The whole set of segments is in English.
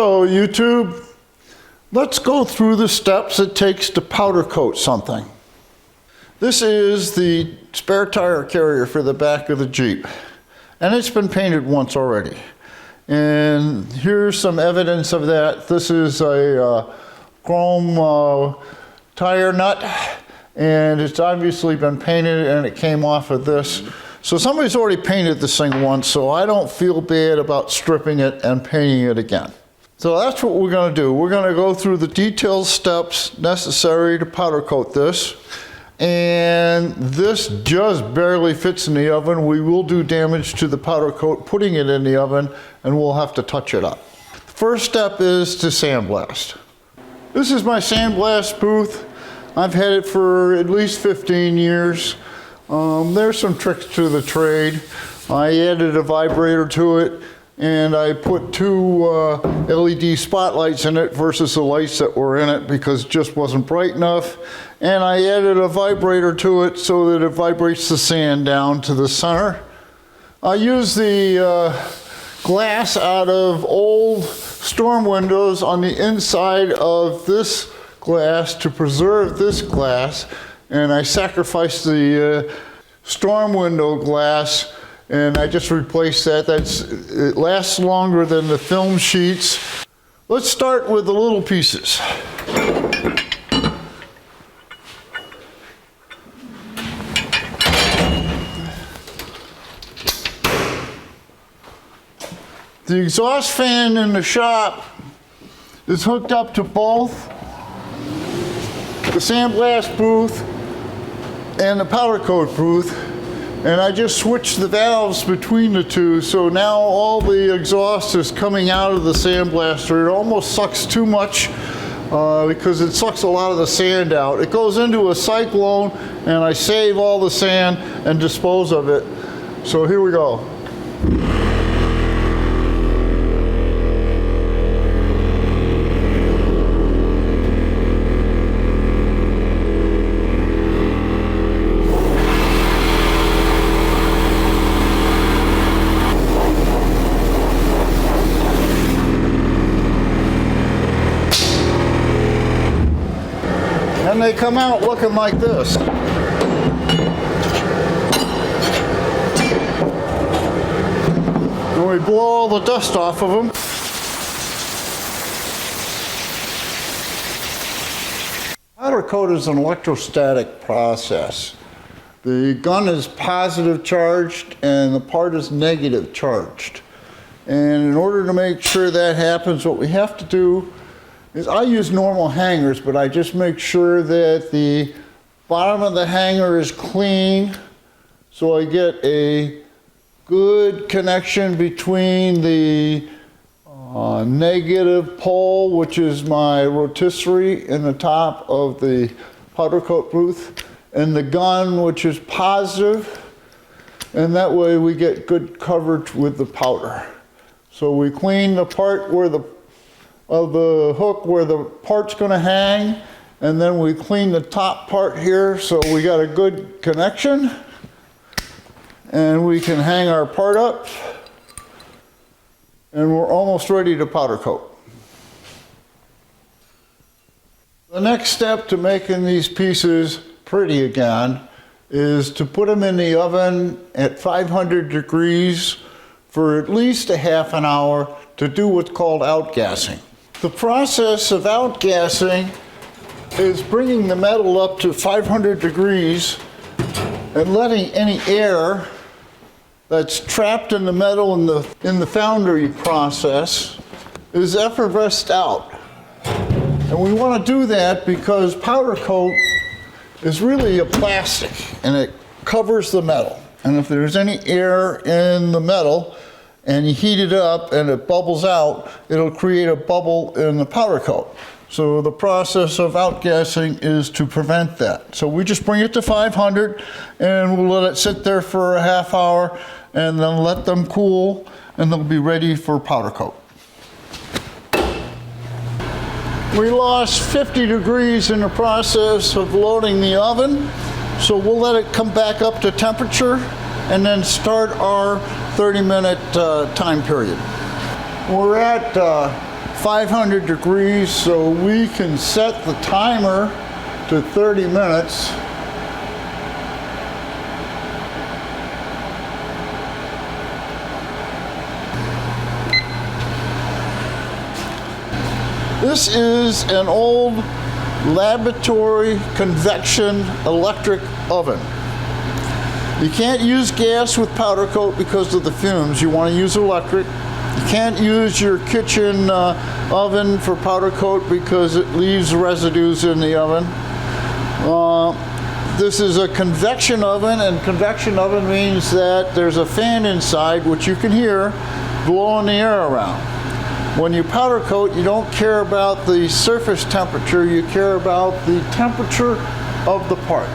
So YouTube, let's go through the steps it takes to powder coat something. This is the spare tire carrier for the back of the Jeep, and it's been painted once already. And here's some evidence of that. This is a chrome tire nut, and it's obviously been painted, and it came off of this. So somebody's already painted this thing once, so I don't feel bad about stripping it and painting it again. So that's what we're going to do. We're going to go through the detailed steps necessary to powder coat this. And this just barely fits in the oven. We will do damage to the powder coat putting it in the oven, and we'll have to touch it up. The first step is to sandblast. This is my sandblast booth. I've had it for at least 15 years. There's some tricks to the trade. I added a vibrator to it, and I put two LED spotlights in it versus the lights that were in it because it just wasn't bright enough. And I added a vibrator to it so that it vibrates the sand down to the center. I use the glass out of old storm windows on the inside of this glass to preserve this glass. And I sacrificed the storm window glass, and I just replaced that. It lasts longer than the film sheets. Let's start with the little pieces. The exhaust fan in the shop is hooked up to both the sandblast booth and the powder coat booth, and I just switched the valves between the two, so now all the exhaust is coming out of the sandblaster. It almost sucks too much because it sucks a lot of the sand out. It goes into a cyclone, and I save all the sand and dispose of it. So here we go. And they come out looking like this. And we blow all the dust off of them. Powder coat is an electrostatic process. The gun is positive charged and the part is negative charged. And in order to make sure that happens, what we have to do is I use normal hangers, but I just make sure that the bottom of the hanger is clean so I get a good connection between the negative pole, which is my rotisserie in the top of the powder coat booth, and the gun, which is positive, and that way we get good coverage with the powder. So we clean the part where the hook where the part's going to hang, and then we clean the top part here so we got a good connection, and we can hang our part up, and we're almost ready to powder coat. The next step to making these pieces pretty again is to put them in the oven at 500 degrees for at least a half an hour to do what's called outgassing. The process of outgassing is bringing the metal up to 500 degrees and letting any air that's trapped in the metal in the foundry process is effervesced out. And we want to do that because powder coat is really a plastic and it covers the metal. And if there's any air in the metal and you heat it up and it bubbles out, it'll create a bubble in the powder coat. So the process of outgassing is to prevent that. So we just bring it to 500 and we'll let it sit there for a half hour and then let them cool and they'll be ready for powder coat. We lost 50 degrees in the process of loading the oven, so we'll let it come back up to temperature and then start our 30-minute time period. We're at 500 degrees, so we can set the timer to 30 minutes. This is an old laboratory convection electric oven. You can't use gas with powder coat because of the fumes. You want to use electric. You can't use your kitchen oven for powder coat because it leaves residues in the oven. This is a convection oven, and convection oven means that there's a fan inside, which you can hear, blowing the air around. When you powder coat, you don't care about the surface temperature, you care about the temperature of the part.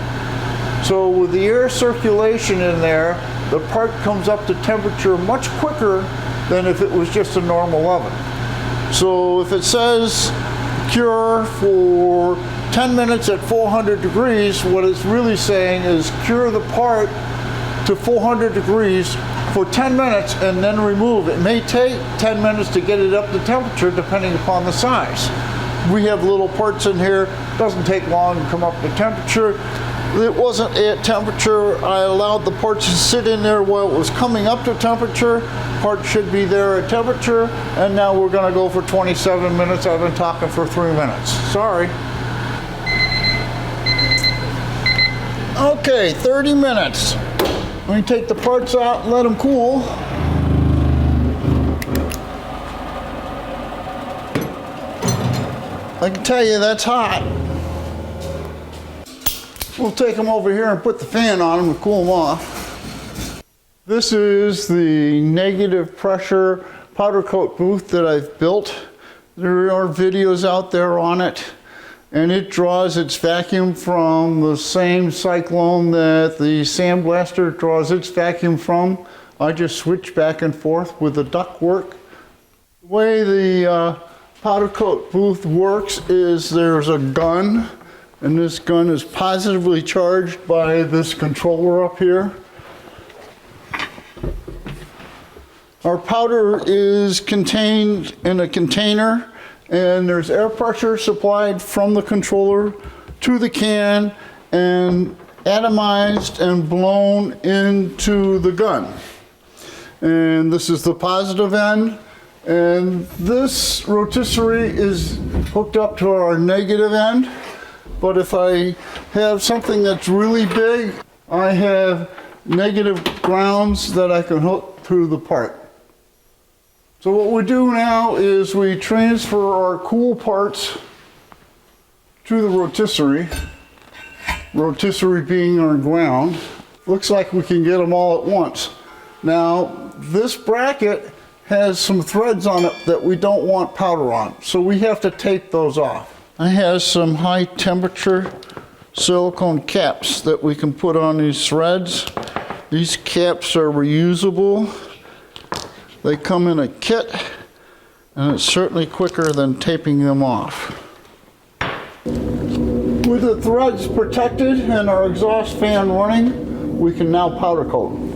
So with the air circulation in there, the part comes up to temperature much quicker than if it was just a normal oven. So if it says cure for 10 minutes at 400 degrees, what it's really saying is cure the part to 400 degrees for 10 minutes and then remove. It may take 10 minutes to get it up to temperature depending upon the size. We have little parts in here, doesn't take long to come up to temperature. It wasn't at temperature. I allowed the parts to sit in there while it was coming up to temperature. Part should be there at temperature, and now we're gonna go for 27 minutes. I've been talking for 3 minutes. Sorry. Okay, 30 minutes. Let me take the parts out and let them cool. I can tell you that's hot. We'll take them over here and put the fan on them to cool them off. This is the negative pressure powder coat booth that I've built. There are videos out there on it. And it draws its vacuum from the same cyclone that the sandblaster draws its vacuum from. I just switch back and forth with the ductwork. The way the powder coat booth works is there's a gun, and this gun is positively charged by this controller up here. Our powder is contained in a container, and there's air pressure supplied from the controller to the can and atomized and blown into the gun. And this is the positive end, and this rotisserie is hooked up to our negative end. But if I have something that's really big, I have negative grounds that I can hook through the part. So what we do now is we transfer our cool parts to the rotisserie, rotisserie being our ground. Looks like we can get them all at once. Now, this bracket has some threads on it that we don't want powder on, so we have to tape those off. I have some high temperature silicone caps that we can put on these threads. These caps are reusable. They come in a kit, and it's certainly quicker than taping them off. With the threads protected and our exhaust fan running, we can now powder coat.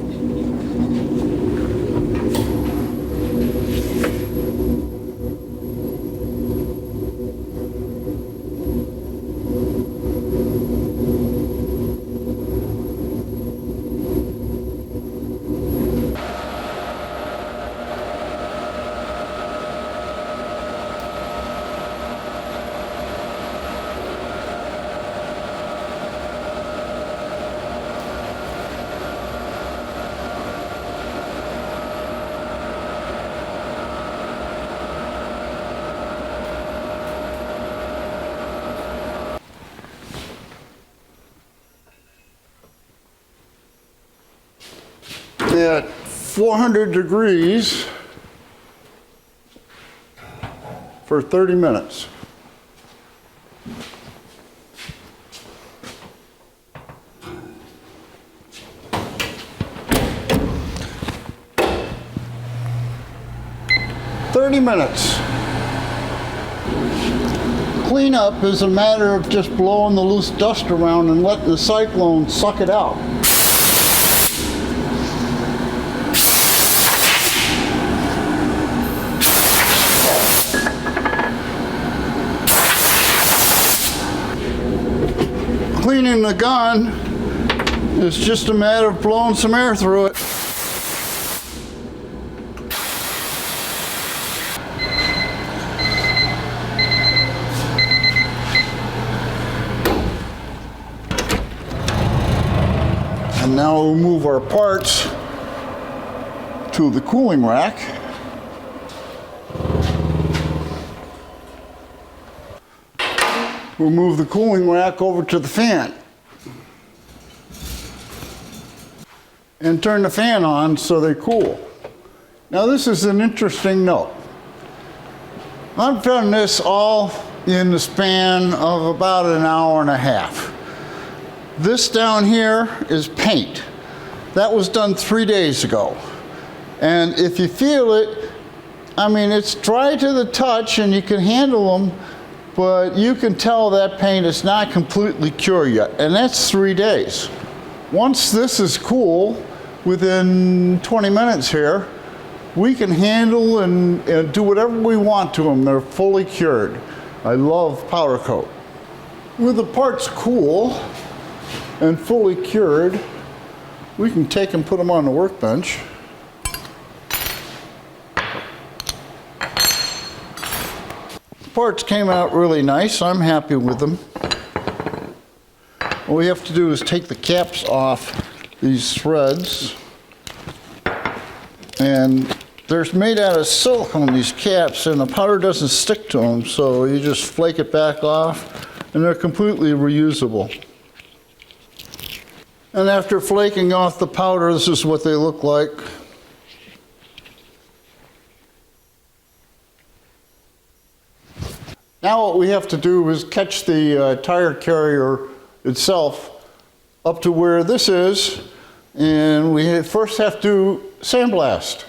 At 400 degrees for 30 minutes. Cleanup is a matter of just blowing the loose dust around and letting the cyclone suck it out. cleaning the gun is just a matter of blowing some air through it. And now we'll move our parts to the cooling rack. We'll move the cooling rack over to the fan and turn the fan on so they cool. Now this is an interesting note. I've done this all in the span of about an hour and a half. This down here is paint. That was done 3 days ago. And if you feel it, I mean, it's dry to the touch and you can handle them, but you can tell that paint is not completely cured yet. And that's 3 days. Once this is cool, within 20 minutes here, we can handle and do whatever we want to them. They're fully cured. I love powder coat. With the parts cool and fully cured, we can take and put them on the workbench. The parts came out really nice. I'm happy with them. All we have to do is take the caps off these threads, and they're made out of silicone, these caps, and the powder doesn't stick to them, so you just flake it back off and they're completely reusable. And after flaking off the powder, this is what they look like. Now what we have to do is catch the tire carrier itself up to where this is, and we first have to sandblast.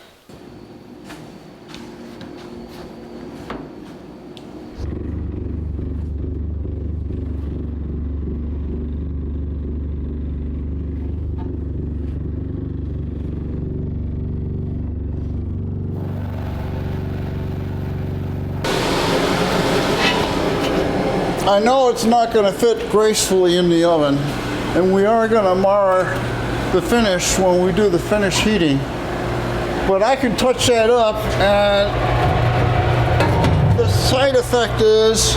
I know it's not going to fit gracefully in the oven, and we are going to mar the finish when we do the finish heating, but I can touch that up, and the side effect is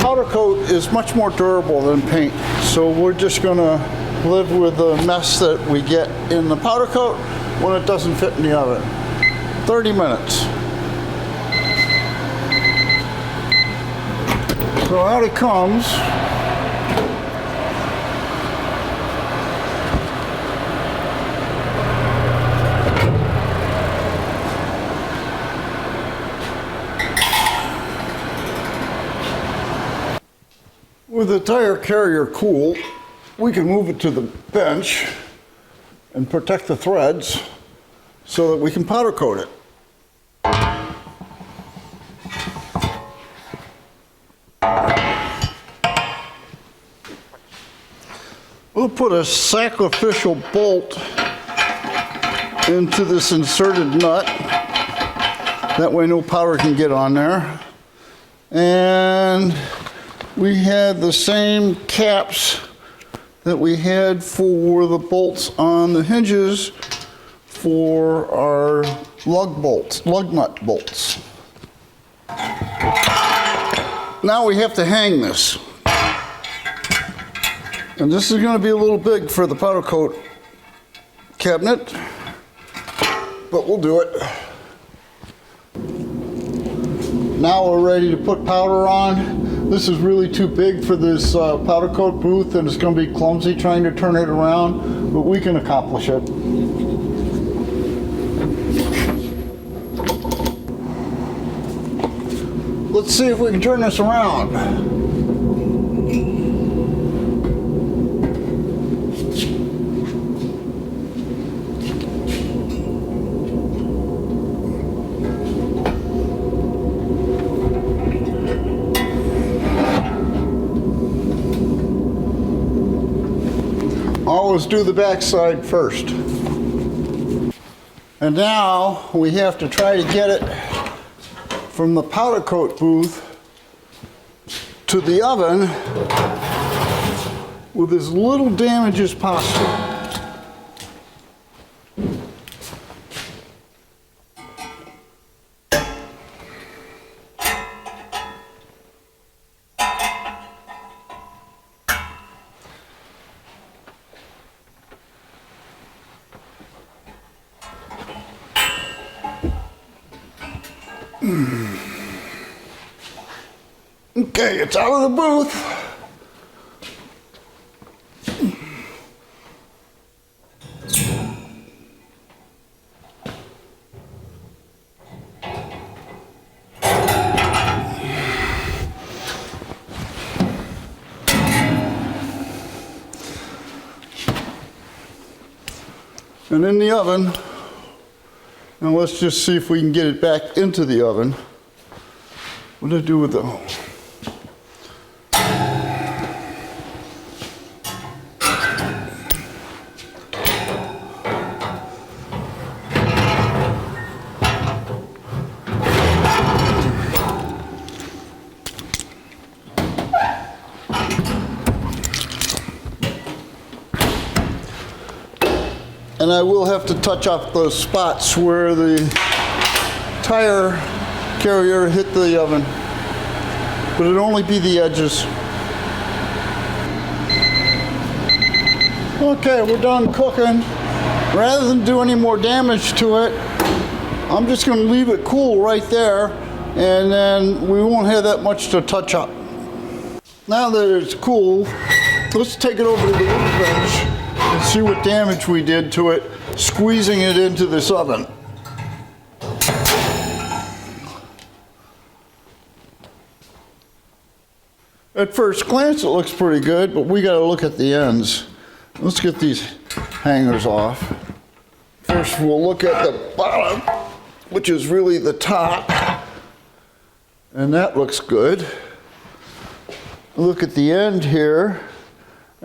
powder coat is much more durable than paint, so we're just going to live with the mess that we get in the powder coat when it doesn't fit in the oven. 30 minutes. So out it comes. With the tire carrier cool, we can move it to the bench and protect the threads so that we can powder coat it. We'll put a sacrificial bolt into this inserted nut. That way no powder can get on there. And we had the same caps that we had for the bolts on the hinges for our lug nut bolts. Now we have to hang this. And this is going to be a little big for the powder coat cabinet, but we'll do it. Now we're ready to put powder on. This is really too big for this powder coat booth, and it's going to be clumsy trying to turn it around, but we can accomplish it. Let's see if we can turn this around. Always do the back side first. And now we have to try to get it from the powder coat booth to the oven with as little damage as possible. Okay, it's out of the booth. And in the oven, now let's just see if we can get it back into the oven. What did I do with the hole? And I will have to touch up those spots where the tire carrier hit the oven, but it'll only be the edges. Okay, we're done cooking. Rather than do any more damage to it, I'm just going to leave it cool right there, and then we won't have that much to touch up. Now that it's cool, let's take it over to the workbench and see what damage we did to it, squeezing it into this oven. At first glance, it looks pretty good, but we got to look at the ends. Let's get these hangers off. First, we'll look at the bottom, which is really the top, and that looks good. Look at the end here.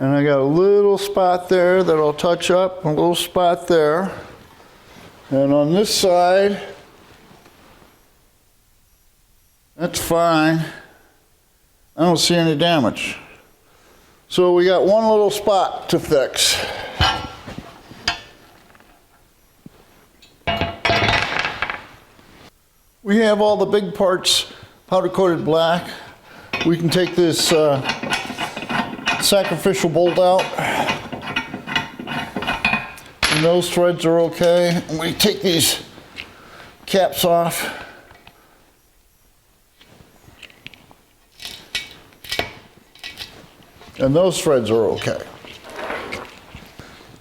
And I got a little spot there that I'll touch up, a little spot there. And on this side, that's fine. I don't see any damage. So we got one little spot to fix. We have all the big parts powder coated black. We can take this sacrificial bolt out, and those threads are okay. And we take these caps off. And those threads are okay.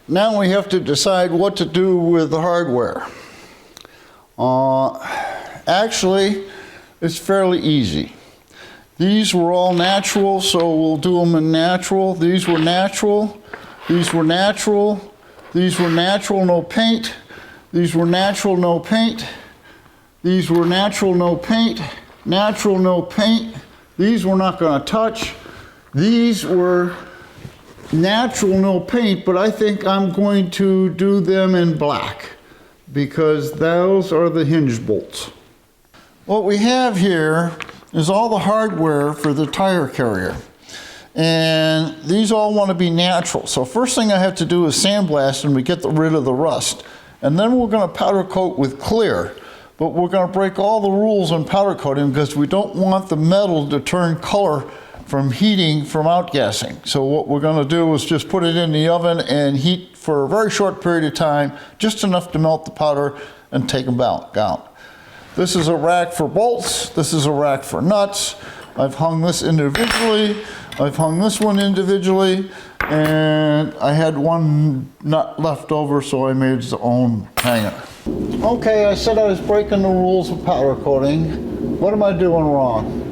Now we have to decide what to do with the hardware. Actually, it's fairly easy. These were all natural, so we'll do them in natural. These were natural. These were natural. These were natural, no paint. These were natural, no paint. These were natural, no paint. Natural, no paint. These we're not going to touch. These were natural, no paint, but I think I'm going to do them in black because those are the hinge bolts. What we have here is all the hardware for the tire carrier. And these all want to be natural. So first thing I have to do is sandblast them to get rid of the rust. And then we're going to powder coat with clear. But we're going to break all the rules on powder coating because we don't want the metal to turn color from heating from outgassing. So what we're going to do is just put it in the oven and heat for a very short period of time, just enough to melt the powder and take them out. This is a rack for bolts. This is a rack for nuts. I've hung this individually. I've hung this one individually. And I had one nut left over, so I made its own hanger. Okay, I said I was breaking the rules of powder coating. What am I doing wrong?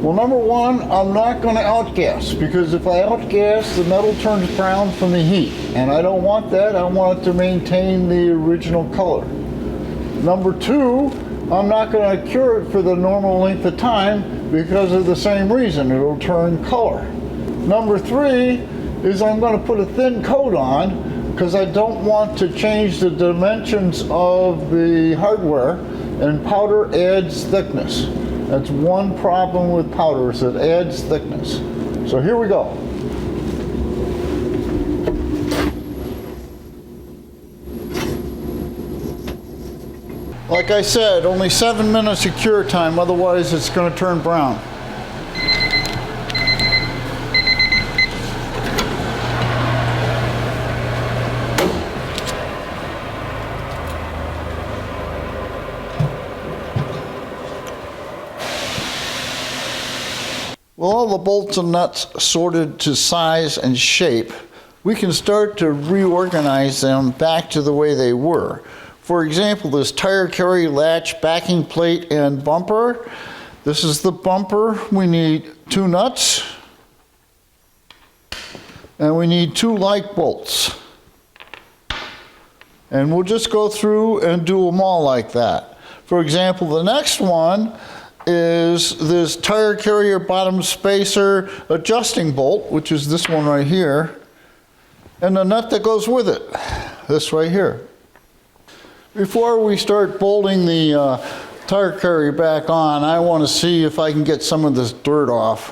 Well, number one, I'm not going to outgas, because if I outgas, the metal turns brown from the heat. And I don't want that. I want it to maintain the original color. Number two, I'm not going to cure it for the normal length of time because of the same reason. It'll turn color. Number three is I'm going to put a thin coat on because I don't want to change the dimensions of the hardware, and powder adds thickness. That's one problem with powder, is it adds thickness. So here we go. Like I said, only 7 minutes of cure time, otherwise it's going to turn brown. With all the bolts and nuts sorted to size and shape, we can start to reorganize them back to the way they were. For example, this tire carrier latch, backing plate, and bumper. This is the bumper. We need 2 nuts. And we need 2 like bolts. And we'll just go through and do them all like that. For example, the next one is this tire carrier bottom spacer adjusting bolt, which is this one right here, and the nut that goes with it, this right here. Before we start bolting the tire carrier back on, I want to see if I can get some of this dirt off.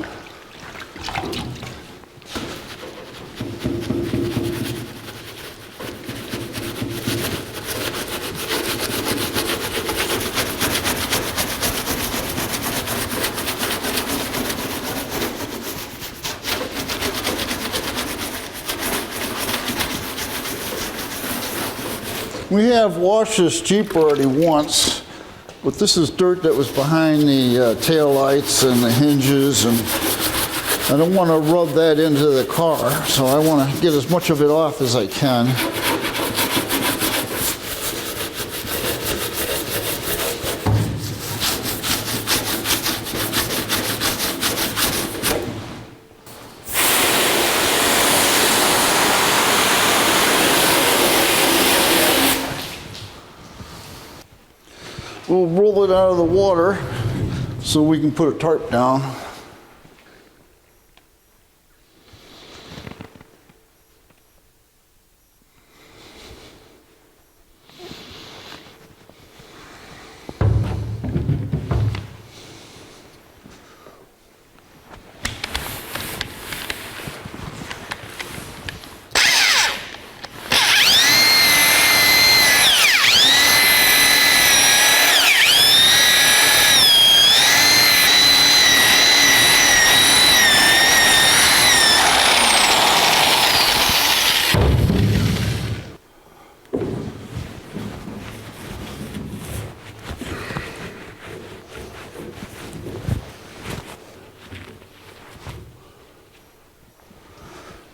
We have washed this Jeep already once, but this is dirt that was behind the tail lights and the hinges, and I don't want to rub that into the car, so I want to get as much of it off as I can. We'll roll it out of the water so we can put a tarp down.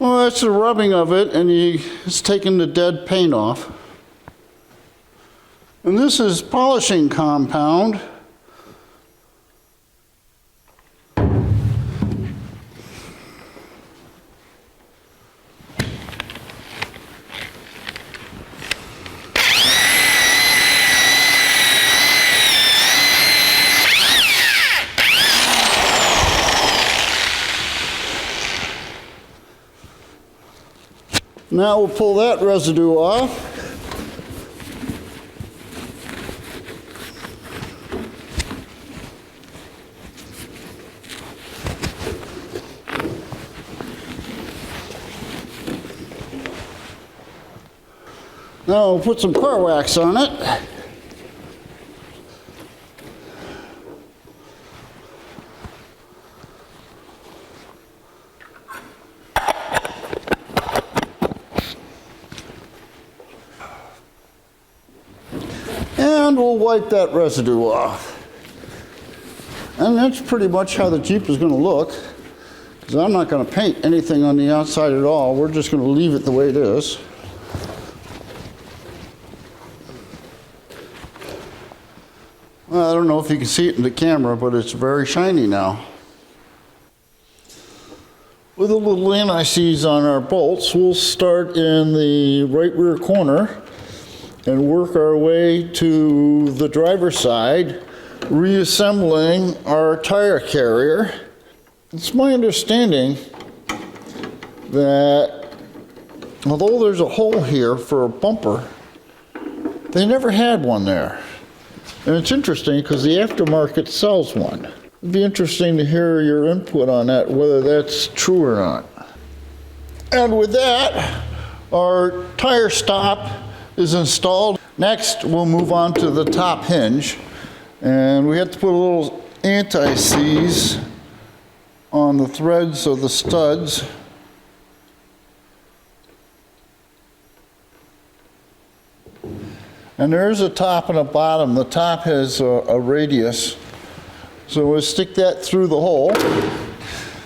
Well, that's the rubbing of it, and it's taking the dead paint off. And this is polishing compound. Now we'll pull that residue off. Now we'll put some car wax on it. And we'll wipe that residue off. And that's pretty much how the Jeep is going to look, because I'm not going to paint anything on the outside at all. We're just going to leave it the way it is. Well, I don't know if you can see it in the camera, but it's very shiny now. With the little anti-seize on our bolts, we'll start in the right rear corner and work our way to the driver's side, reassembling our tire carrier. It's my understanding that although there's a hole here for a bumper, they never had one there. And it's interesting because the aftermarket sells one. It'd be interesting to hear your input on that, whether that's true or not. And with that, our tire stop is installed. Next, we'll move on to the top hinge. And we have to put a little anti-seize on the threads of the studs. And there's a top and a bottom. The top has a radius. So we'll stick that through the hole.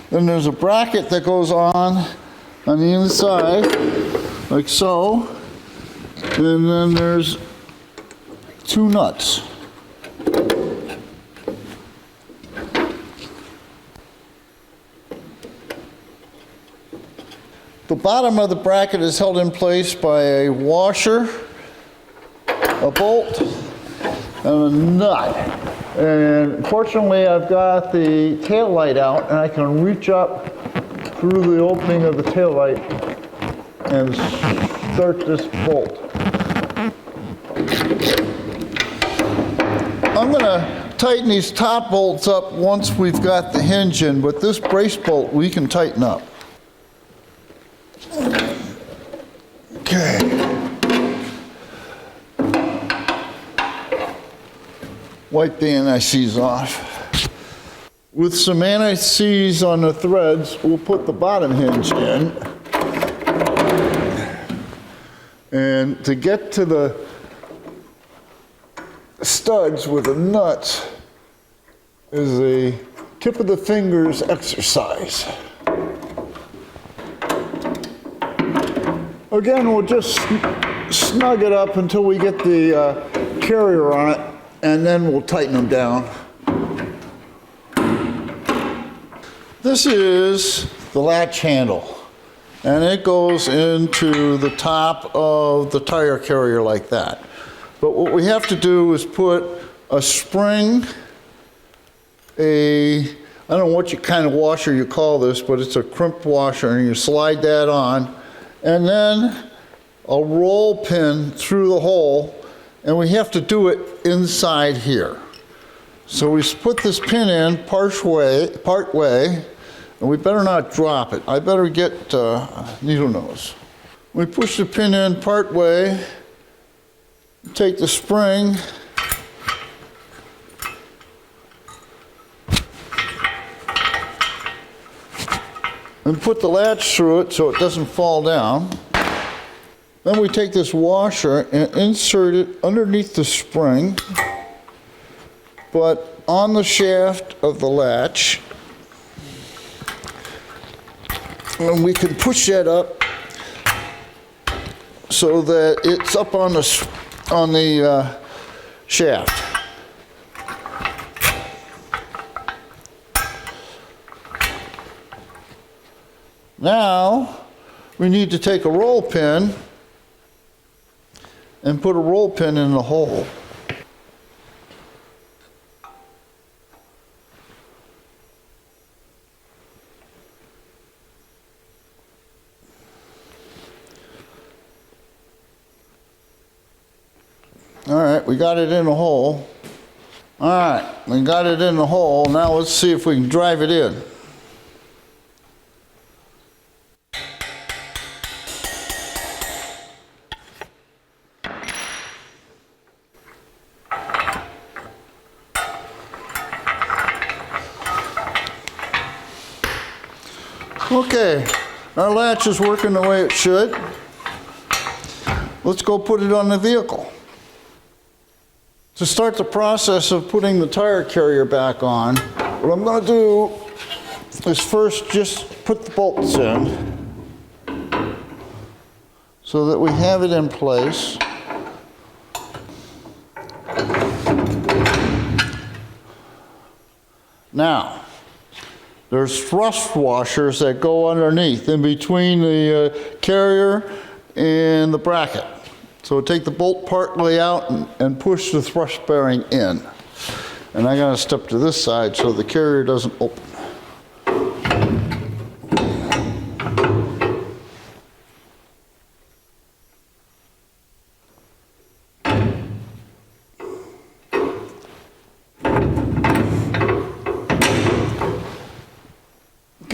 Then there's a bracket that goes on the inside, like so. And then there's 2 nuts. The bottom of the bracket is held in place by a washer, a bolt, and a nut. And fortunately, I've got the tail light out, and I can reach up through the opening of the tail light and start this bolt. I'm going to tighten these top bolts up once we've got the hinge in, but this brace bolt we can tighten up. Okay. Wipe the anti-seize off. With some anti-seize on the threads, we'll put the bottom hinge in. And to get to the studs with the nuts is a tip of the fingers exercise. Again, we'll just snug it up until we get the carrier on it, and then we'll tighten them down. This is the latch handle, and it goes into the top of the tire carrier like that. But what we have to do is put a spring, I don't know what kind of washer you call this, but it's a crimp washer, and you slide that on, and then a roll pin through the hole, and we have to do it inside here. So we put this pin in part way, and we better not drop it. I better get needle nose. We push the pin in part way, take the spring, and put the latch through it so it doesn't fall down. Then we take this washer and insert it underneath the spring, but on the shaft of the latch. And we can push that up so that it's up on the shaft. Now we need to take a roll pin and put a roll pin in the hole. All right, we got it in the hole. All right, we got it in the hole. Now let's see if we can drive it in. Okay, our latch is working the way it should. Let's go put it on the vehicle. To start the process of putting the tire carrier back on, what I'm going to do is first just put the bolts in so that we have it in place. Now, there's thrust washers that go underneath, in between the carrier and the bracket. So take the bolt partly out and push the thrust bearing in. And I gotta step to this side so the carrier doesn't open.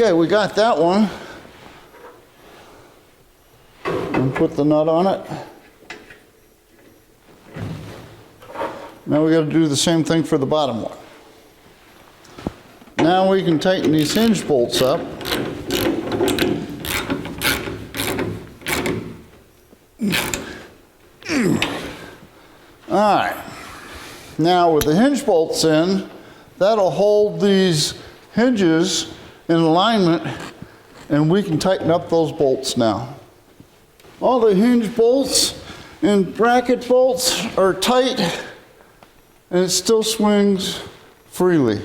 Okay, we got that one. And put the nut on it. Now we got to do the same thing for the bottom one. Now we can tighten these hinge bolts up. All right. Now with the hinge bolts in, that'll hold these hinges in alignment, and we can tighten up those bolts now. All the hinge bolts and bracket bolts are tight, and it still swings freely.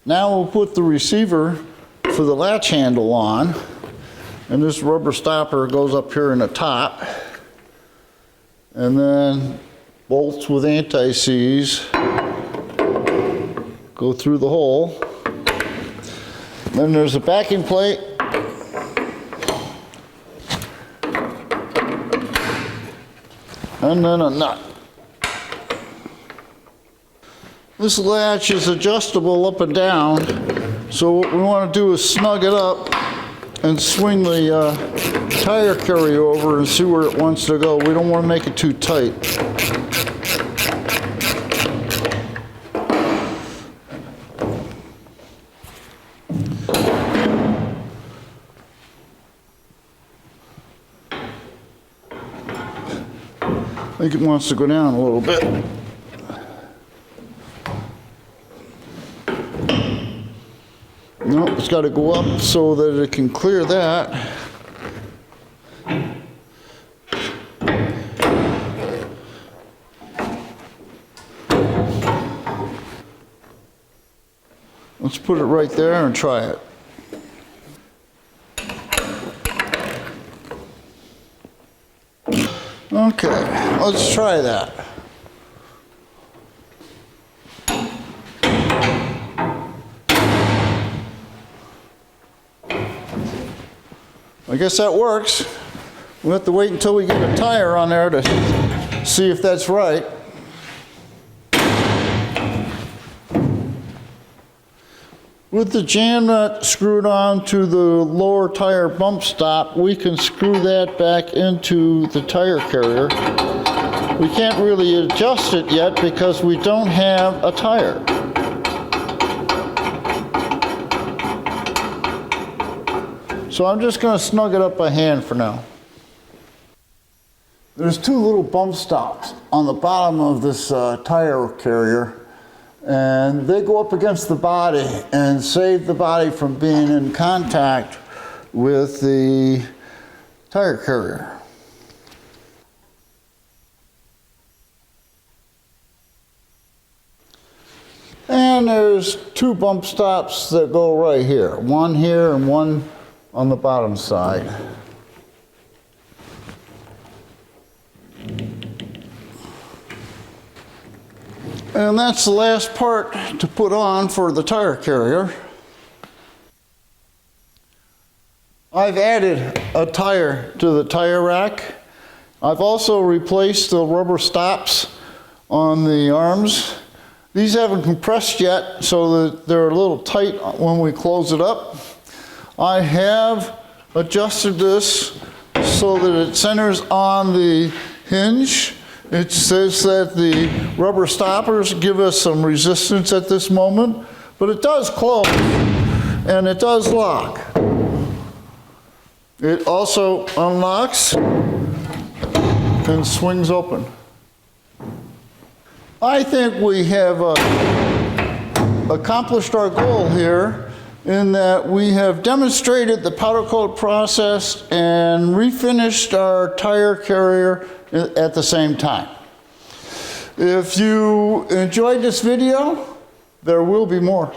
Now we'll put the receiver for the latch handle on, and this rubber stopper goes up here in the top, and then bolts with anti-seize go through the hole. Then there's a backing plate. And then a nut. This latch is adjustable up and down, so what we want to do is snug it up and swing the tire carrier over and see where it wants to go. We don't want to make it too tight. I think it wants to go down a little bit. Nope, it's got to go up so that it can clear that. Let's put it right there and try it. Okay, let's try that. I guess that works. We'll have to wait until we get a tire on there to see if that's right. With the jam nut screwed on to the lower tire bump stop, we can screw that back into the tire carrier. We can't really adjust it yet because we don't have a tire. So I'm just going to snug it up by hand for now. There's two little bump stops on the bottom of this tire carrier, and they go up against the body and save the body from being in contact with the tire carrier. And there's two bump stops that go right here. One here and one on the bottom side. And that's the last part to put on for the tire carrier. I've added a tire to the tire rack. I've also replaced the rubber stops on the arms. These haven't compressed yet, so that they're a little tight when we close it up. I have adjusted this so that it centers on the hinge. It says that the rubber stoppers give us some resistance at this moment, but it does close and it does lock. It also unlocks and swings open. I think we have accomplished our goal here in that we have demonstrated the powder coat process and refinished our tire carrier at the same time. If you enjoyed this video, there will be more.